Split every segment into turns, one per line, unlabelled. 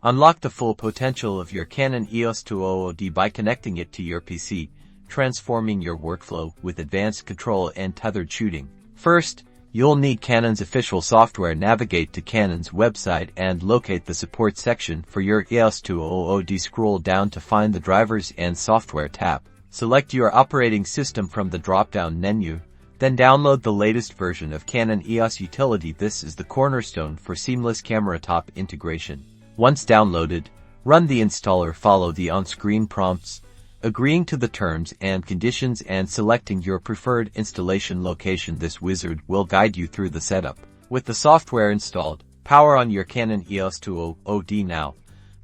Unlock the full potential of your Canon EOS 2000d by connecting it to your PC, transforming your workflow with advanced control and tethered shooting. First, you'll need Canon's official software. Navigate to Canon's website and locate the support section for your EOS 2000d. Scroll down to find the Drivers and Software tab. Select your operating system from the drop-down menu, then download the latest version of Canon EOS Utility. This is the cornerstone for seamless camera top integration. Once downloaded, run the installer. Follow the on-screen prompts, agreeing to the terms and conditions and selecting your preferred installation location. This wizard will guide you through the setup. With the software installed, power on your Canon EOS 2000d now.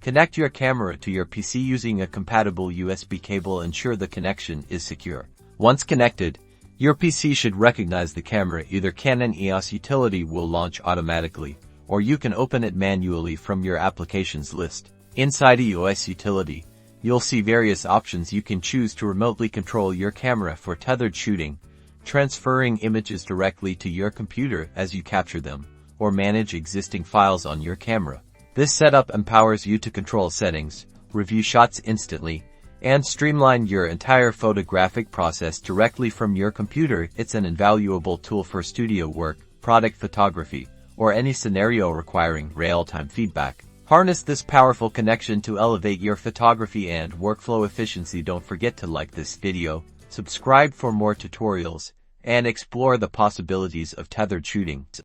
Connect your camera to your PC using a compatible USB cable. Ensure the connection is secure. Once connected, your PC should recognize the camera. Either Canon EOS Utility will launch automatically, or you can open it manually from your applications list. Inside EOS Utility, you'll see various options. You can choose to remotely control your camera for tethered shooting, transferring images directly to your computer as you capture them, or manage existing files on your camera. This setup empowers you to control settings, review shots instantly, and streamline your entire photographic process directly from your computer. It's an invaluable tool for studio work, product photography, or any scenario requiring real-time feedback. Harness this powerful connection to elevate your photography and workflow efficiency. Don't forget to like this video, subscribe for more tutorials, and explore the possibilities of tethered shooting.